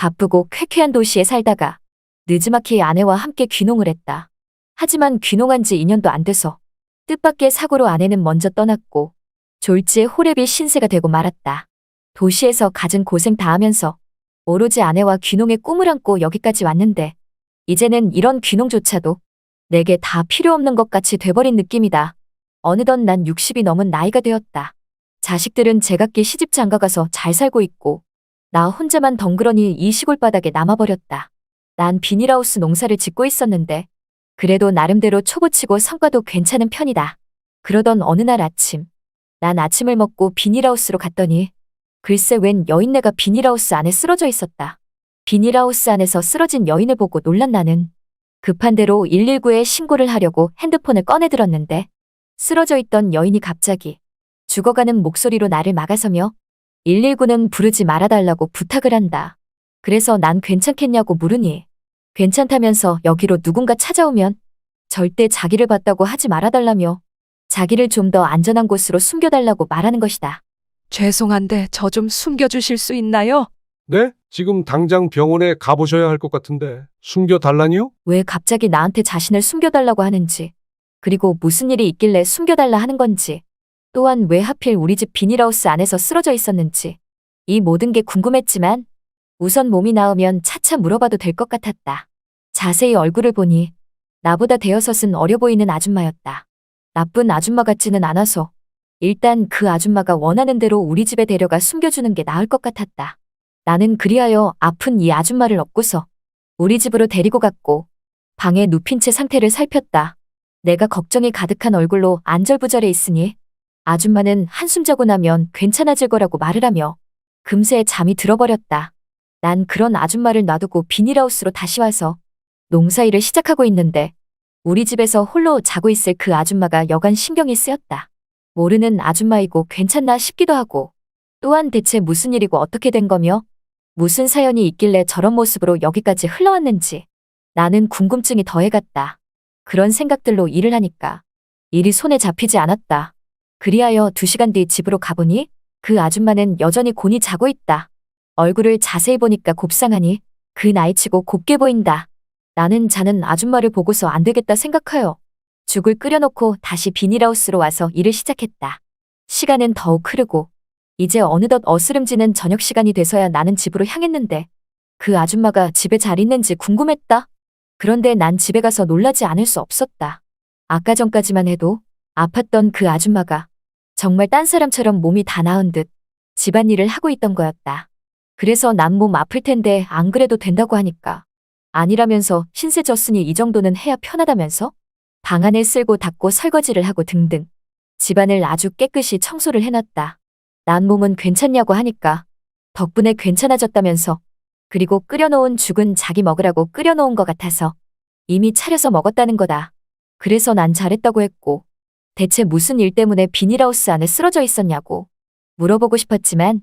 바쁘고 쾌쾌한 도시에 살다가 느지막이 아내와 함께 귀농을 했다. 하지만 귀농한 지 2년도 안 돼서 뜻밖의 사고로 아내는 먼저 떠났고 졸지에 호랩이 신세가 되고 말았다. 도시에서 갖은 고생 다 하면서 오로지 아내와 귀농의 꿈을 안고 여기까지 왔는데 이제는 이런 귀농조차도 내게 다 필요 없는 것 같이 돼버린 느낌이다. 어느덧 난 60이 넘은 나이가 되었다. 자식들은 제각기 시집 장가가서 잘 살고 있고 나 혼자만 덩그러니 이 시골 바닥에 남아버렸다. 난 비닐하우스 농사를 짓고 있었는데 그래도 나름대로 초보치고 성과도 괜찮은 편이다. 그러던 어느 날 아침, 난 아침을 먹고 비닐하우스로 갔더니 글쎄 웬 여인네가 비닐하우스 안에 쓰러져 있었다. 비닐하우스 안에서 쓰러진 여인을 보고 놀란 나는 급한 대로 119에 신고를 하려고 핸드폰을 꺼내들었는데 쓰러져 있던 여인이 갑자기 죽어가는 목소리로 나를 막아서며 119는 부르지 말아달라고 부탁을 한다. 그래서 난 괜찮겠냐고 물으니 괜찮다면서 여기로 누군가 찾아오면 절대 자기를 봤다고 하지 말아달라며 자기를 좀 더 안전한 곳으로 숨겨달라고 말하는 것이다. 죄송한데 저 좀 숨겨주실 수 있나요? 네? 지금 당장 병원에 가보셔야 할 것 같은데 숨겨달라니요? 왜 갑자기 나한테 자신을 숨겨달라고 하는지, 그리고 무슨 일이 있길래 숨겨달라 하는 건지, 또한 왜 하필 우리 집 비닐하우스 안에서 쓰러져 있었는지, 이 모든 게 궁금했지만 우선 몸이 나으면 차차 물어봐도 될 것 같았다. 자세히 얼굴을 보니 나보다 대여섯은 어려 보이는 아줌마였다. 나쁜 아줌마 같지는 않아서 일단 그 아줌마가 원하는 대로 우리 집에 데려가 숨겨주는 게 나을 것 같았다. 나는 그리하여 아픈 이 아줌마를 업고서 우리 집으로 데리고 갔고 방에 눕힌 채 상태를 살폈다. 내가 걱정이 가득한 얼굴로 안절부절해 있으니 아줌마는 한숨 자고 나면 괜찮아질 거라고 말을 하며 금세 잠이 들어버렸다. 난 그런 아줌마를 놔두고 비닐하우스로 다시 와서 농사일을 시작하고 있는데 우리 집에서 홀로 자고 있을 그 아줌마가 여간 신경이 쓰였다. 모르는 아줌마이고 괜찮나 싶기도 하고 또한 대체 무슨 일이고 어떻게 된 거며 무슨 사연이 있길래 저런 모습으로 여기까지 흘러왔는지 나는 궁금증이 더해갔다. 그런 생각들로 일을 하니까 일이 손에 잡히지 않았다. 그리하여 2시간 뒤 집으로 가보니 그 아줌마는 여전히 곤히 자고 있다. 얼굴을 자세히 보니까 곱상하니 그 나이치고 곱게 보인다. 나는 자는 아줌마를 보고서 안 되겠다 생각하여 죽을 끓여놓고 다시 비닐하우스로 와서 일을 시작했다. 시간은 더욱 흐르고 이제 어느덧 어스름지는 저녁 시간이 돼서야 나는 집으로 향했는데 그 아줌마가 집에 잘 있는지 궁금했다. 그런데 난 집에 가서 놀라지 않을 수 없었다. 아까 전까지만 해도 아팠던 그 아줌마가 정말 딴 사람처럼 몸이 다 나은 듯 집안일을 하고 있던 거였다. 그래서 난 몸 아플 텐데 안 그래도 된다고 하니까 아니라면서 신세 졌으니 이 정도는 해야 편하다면서 방 안을 쓸고 닦고 설거지를 하고 등등 집안을 아주 깨끗이 청소를 해놨다. 난 몸은 괜찮냐고 하니까 덕분에 괜찮아졌다면서 그리고 끓여놓은 죽은 자기 먹으라고 끓여놓은 것 같아서 이미 차려서 먹었다는 거다. 그래서 난 잘했다고 했고 대체 무슨 일 때문에 비닐하우스 안에 쓰러져 있었냐고 물어보고 싶었지만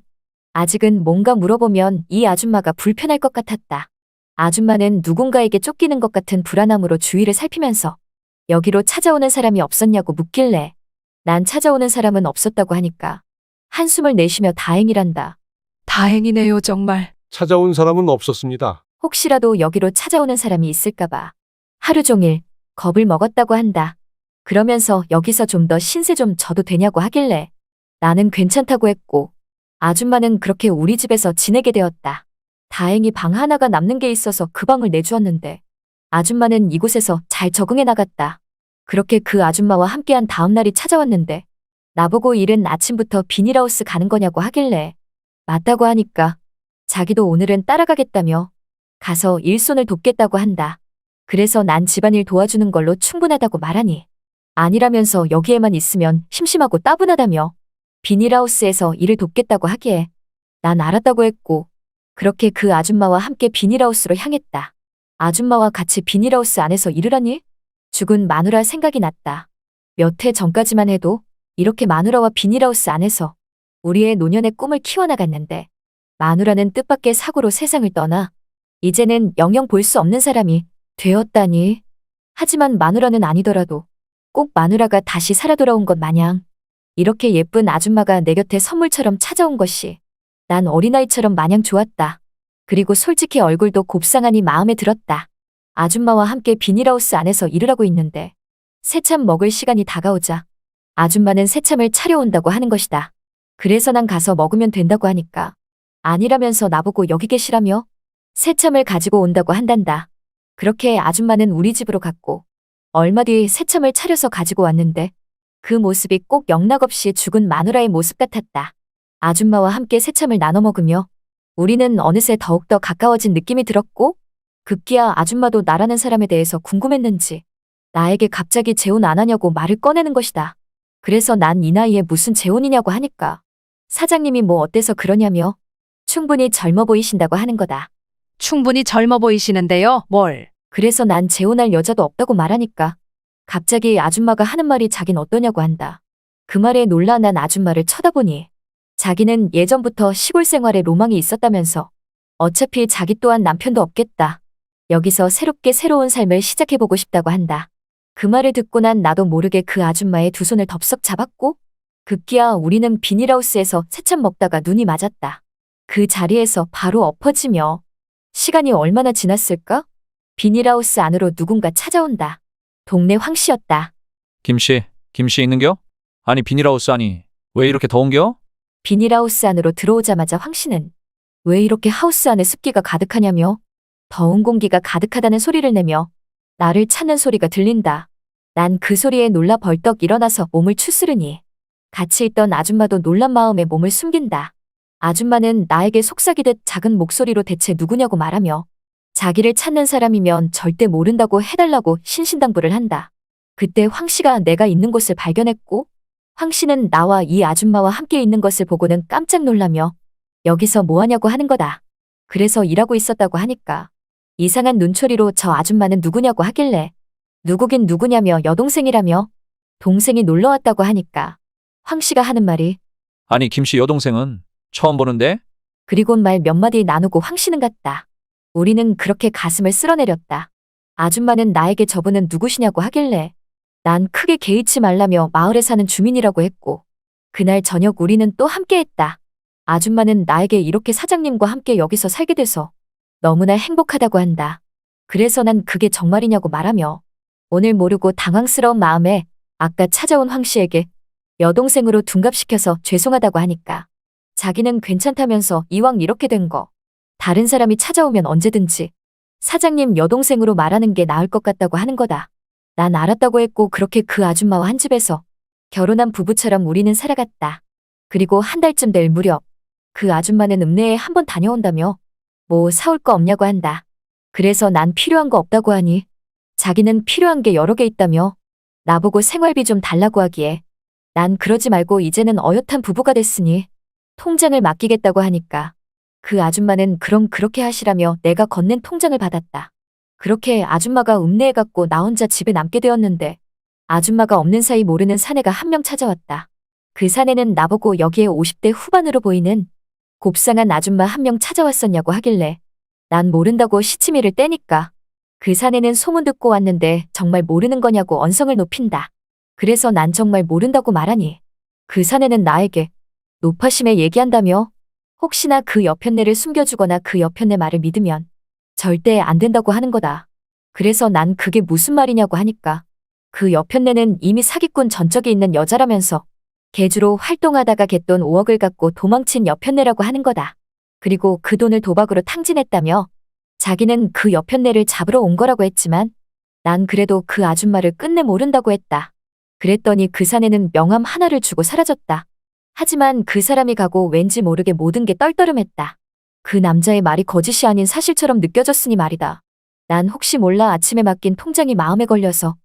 아직은 뭔가 물어보면 이 아줌마가 불편할 것 같았다. 아줌마는 누군가에게 쫓기는 것 같은 불안함으로 주위를 살피면서 여기로 찾아오는 사람이 없었냐고 묻길래 난 찾아오는 사람은 없었다고 하니까 한숨을 내쉬며 다행이란다. 다행이네요, 정말. 찾아온 사람은 없었습니다. 혹시라도 여기로 찾아오는 사람이 있을까봐 하루 종일 겁을 먹었다고 한다. 그러면서 여기서 좀 더 신세 좀 져도 되냐고 하길래 나는 괜찮다고 했고 아줌마는 그렇게 우리 집에서 지내게 되었다. 다행히 방 하나가 남는 게 있어서 그 방을 내주었는데 아줌마는 이곳에서 잘 적응해 나갔다. 그렇게 그 아줌마와 함께한 다음 날이 찾아왔는데 나보고 일은 아침부터 비닐하우스 가는 거냐고 하길래 맞다고 하니까 자기도 오늘은 따라가겠다며 가서 일손을 돕겠다고 한다. 그래서 난 집안일 도와주는 걸로 충분하다고 말하니 아니라면서 여기에만 있으면 심심하고 따분하다며 비닐하우스에서 일을 돕겠다고 하기에 난 알았다고 했고 그렇게 그 아줌마와 함께 비닐하우스로 향했다. 아줌마와 같이 비닐하우스 안에서 일을 하니 죽은 마누라 생각이 났다. 몇 해 전까지만 해도 이렇게 마누라와 비닐하우스 안에서 우리의 노년의 꿈을 키워나갔는데 마누라는 뜻밖의 사고로 세상을 떠나 이제는 영영 볼 수 없는 사람이 되었다니. 하지만 마누라는 아니더라도 꼭 마누라가 다시 살아 돌아온 것 마냥 이렇게 예쁜 아줌마가 내 곁에 선물처럼 찾아온 것이 난 어린아이처럼 마냥 좋았다. 그리고 솔직히 얼굴도 곱상하니 마음에 들었다. 아줌마와 함께 비닐하우스 안에서 일을 하고 있는데 새참 먹을 시간이 다가오자 아줌마는 새참을 차려온다고 하는 것이다. 그래서 난 가서 먹으면 된다고 하니까 아니라면서 나보고 여기 계시라며 새참을 가지고 온다고 한단다. 그렇게 아줌마는 우리 집으로 갔고 얼마 뒤 새참을 차려서 가지고 왔는데 그 모습이 꼭 영락없이 죽은 마누라의 모습 같았다. 아줌마와 함께 새참을 나눠 먹으며 우리는 어느새 더욱더 가까워진 느낌이 들었고 급기야 아줌마도 나라는 사람에 대해서 궁금했는지 나에게 갑자기 재혼 안 하냐고 말을 꺼내는 것이다. 그래서 난 이 나이에 무슨 재혼이냐고 하니까 사장님이 뭐 어때서 그러냐며 충분히 젊어 보이신다고 하는 거다. 충분히 젊어 보이시는데요. 뭘? 그래서 난 재혼할 여자도 없다고 말하니까 갑자기 아줌마가 하는 말이 자긴 어떠냐고 한다. 그 말에 놀라 난 아줌마를 쳐다보니 자기는 예전부터 시골 생활에 로망이 있었다면서 어차피 자기 또한 남편도 없겠다. 여기서 새롭게 새로운 삶을 시작해보고 싶다고 한다. 그 말을 듣고 난 나도 모르게 그 아줌마의 두 손을 덥석 잡았고 급기야 우리는 비닐하우스에서 새참 먹다가 눈이 맞았다. 그 자리에서 바로 엎어지며 시간이 얼마나 지났을까? 비닐하우스 안으로 누군가 찾아온다. 동네 황씨였다. 김씨 있는겨? 아니 비닐하우스 아니 왜 이렇게 더운겨? 비닐하우스 안으로 들어오자마자 황씨는 왜 이렇게 하우스 안에 습기가 가득하냐며 더운 공기가 가득하다는 소리를 내며 나를 찾는 소리가 들린다. 난 그 소리에 놀라 벌떡 일어나서 몸을 추스르니 같이 있던 아줌마도 놀란 마음에 몸을 숨긴다. 아줌마는 나에게 속삭이듯 작은 목소리로 대체 누구냐고 말하며 자기를 찾는 사람이면 절대 모른다고 해달라고 신신당부를 한다. 그때 황씨가 내가 있는 곳을 발견했고 황씨는 나와 이 아줌마와 함께 있는 것을 보고는 깜짝 놀라며 여기서 뭐하냐고 하는 거다. 그래서 일하고 있었다고 하니까 이상한 눈초리로 저 아줌마는 누구냐고 하길래 누구긴 누구냐며 여동생이라며 동생이 놀러 왔다고 하니까 황씨가 하는 말이 아니 김씨 여동생은 처음 보는데? 그리곤 말 몇 마디 나누고 황씨는 갔다. 우리는 그렇게 가슴을 쓸어내렸다. 아줌마는 나에게 저분은 누구시냐고 하길래 난 크게 개의치 말라며 마을에 사는 주민이라고 했고 그날 저녁 우리는 또 함께했다. 아줌마는 나에게 이렇게 사장님과 함께 여기서 살게 돼서 너무나 행복하다고 한다. 그래서 난 그게 정말이냐고 말하며 오늘 모르고 당황스러운 마음에 아까 찾아온 황씨에게 여동생으로 둔갑시켜서 죄송하다고 하니까 자기는 괜찮다면서 이왕 이렇게 된 거 다른 사람이 찾아오면 언제든지 사장님 여동생으로 말하는 게 나을 것 같다고 하는 거다. 난 알았다고 했고 그렇게 그 아줌마와 한 집에서 결혼한 부부처럼 우리는 살아갔다. 그리고 한 달쯤 될 무렵 그 아줌마는 읍내에 한번 다녀온다며 뭐 사올 거 없냐고 한다. 그래서 난 필요한 거 없다고 하니 자기는 필요한 게 여러 개 있다며 나보고 생활비 좀 달라고 하기에 난 그러지 말고 이제는 어엿한 부부가 됐으니 통장을 맡기겠다고 하니까 그 아줌마는 그럼 그렇게 하시라며 내가 건넨 통장을 받았다. 그렇게 아줌마가 읍내에 갔고 나 혼자 집에 남게 되었는데 아줌마가 없는 사이 모르는 사내가 한 명 찾아왔다. 그 사내는 나보고 여기에 50대 후반으로 보이는 곱상한 아줌마 한 명 찾아왔었냐고 하길래 난 모른다고 시치미를 떼니까 그 사내는 소문 듣고 왔는데 정말 모르는 거냐고 언성을 높인다. 그래서 난 정말 모른다고 말하니 그 사내는 나에게 노파심에 얘기한다며 혹시나 그 여편네를 숨겨주거나 그 여편네 말을 믿으면 절대 안 된다고 하는 거다. 그래서 난 그게 무슨 말이냐고 하니까 그 여편네는 이미 사기꾼 전적에 있는 여자라면서 개주로 활동하다가 갯돈 5억을 갖고 도망친 여편네라고 하는 거다. 그리고 그 돈을 도박으로 탕진했다며 자기는 그 여편네를 잡으러 온 거라고 했지만 난 그래도 그 아줌마를 끝내 모른다고 했다. 그랬더니 그 사내는 명함 하나를 주고 사라졌다. 하지만 그 사람이 가고 왠지 모르게 모든 게 떨떠름했다. 그 남자의 말이 거짓이 아닌 사실처럼 느껴졌으니 말이다. 난 혹시 몰라 아침에 맡긴 통장이 마음에 걸려서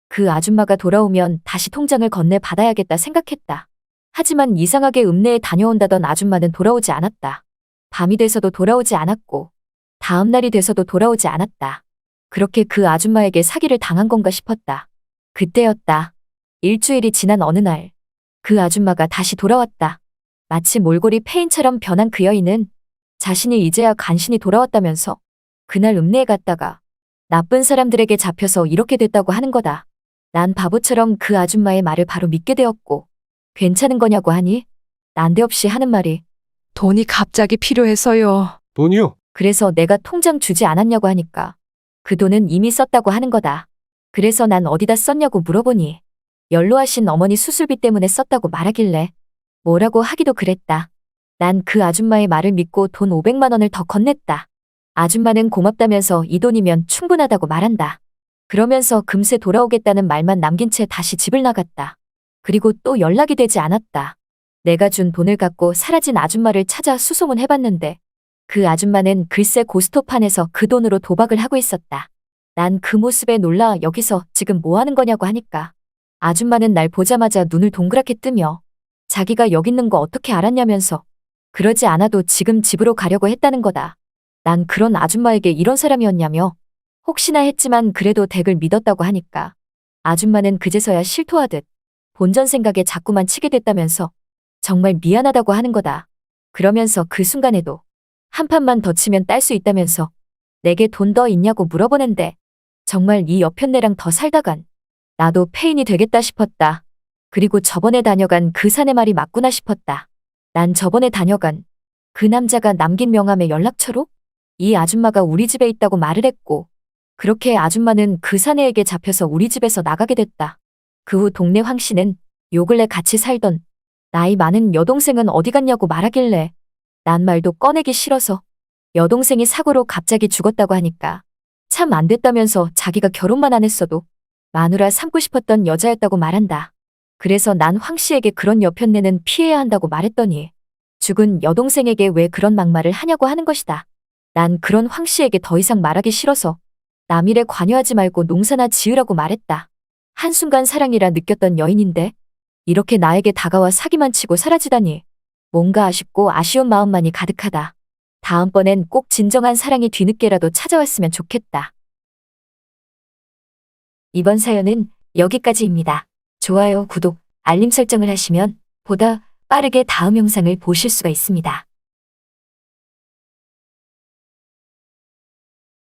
그 아줌마가 돌아오면 다시 통장을 건네 받아야겠다 생각했다. 하지만 이상하게 읍내에 다녀온다던 아줌마는 돌아오지 않았다. 밤이 돼서도 돌아오지 않았고 다음 날이 돼서도 돌아오지 않았다. 그렇게 그 아줌마에게 사기를 당한 건가 싶었다. 그때였다. 일주일이 지난 어느 날 그 아줌마가 다시 돌아왔다. 마치 몰골이 페인처럼 변한 그 여인은 자신이 이제야 간신히 돌아왔다면서 그날 읍내에 갔다가 나쁜 사람들에게 잡혀서 이렇게 됐다고 하는 거다. 난 바보처럼 그 아줌마의 말을 바로 믿게 되었고 괜찮은 거냐고 하니 난데없이 하는 말이 돈이 갑자기 필요해서요. 돈이요? 그래서 내가 통장 주지 않았냐고 하니까 그 돈은 이미 썼다고 하는 거다. 그래서 난 어디다 썼냐고 물어보니 연로하신 어머니 수술비 때문에 썼다고 말하길래 뭐라고 하기도 그랬다. 난 그 아줌마의 말을 믿고 돈 500만 원을 더 건넸다. 아줌마는 고맙다면서 이 돈이면 충분하다고 말한다. 그러면서 금세 돌아오겠다는 말만 남긴 채 다시 집을 나갔다. 그리고 또 연락이 되지 않았다. 내가 준 돈을 갖고 사라진 아줌마를 찾아 수소문 해봤는데 그 아줌마는 글쎄 고스톱판에서 그 돈으로 도박을 하고 있었다. 난 그 모습에 놀라 여기서 지금 뭐 하는 거냐고 하니까 아줌마는 날 보자마자 눈을 동그랗게 뜨며 자기가 여기 있는 거 어떻게 알았냐면서 그러지 않아도 지금 집으로 가려고 했다는 거다. 난 그런 아줌마에게 이런 사람이었냐며 혹시나 했지만 그래도 댁을 믿었다고 하니까 아줌마는 그제서야 실토하듯 본전 생각에 자꾸만 치게 됐다면서 정말 미안하다고 하는 거다. 그러면서 그 순간에도 한 판만 더 치면 딸 수 있다면서 내게 돈 더 있냐고 물어보는데 정말 이 여편네랑 더 살다간 나도 폐인이 되겠다 싶었다. 그리고 저번에 다녀간 그 사내 말이 맞구나 싶었다. 난 저번에 다녀간 그 남자가 남긴 명함의 연락처로 이 아줌마가 우리 집에 있다고 말을 했고 그렇게 아줌마는 그 사내에게 잡혀서 우리 집에서 나가게 됐다. 그 후 동네 황 씨는 요 근래 같이 살던 나이 많은 여동생은 어디 갔냐고 말하길래 난 말도 꺼내기 싫어서 여동생이 사고로 갑자기 죽었다고 하니까 참 안 됐다면서 자기가 결혼만 안 했어도 마누라 삼고 싶었던 여자였다고 말한다. 그래서 난 황 씨에게 그런 여편네는 피해야 한다고 말했더니 죽은 여동생에게 왜 그런 막말을 하냐고 하는 것이다. 난 그런 황 씨에게 더 이상 말하기 싫어서 남 일에 관여하지 말고 농사나 지으라고 말했다. 한순간 사랑이라 느꼈던 여인인데 이렇게 나에게 다가와 사기만 치고 사라지다니 뭔가 아쉽고 아쉬운 마음만이 가득하다. 다음번엔 꼭 진정한 사랑이 뒤늦게라도 찾아왔으면 좋겠다. 이번 사연은 여기까지입니다. 좋아요, 구독, 알림 설정을 하시면 보다 빠르게 다음 영상을 보실 수가 있습니다.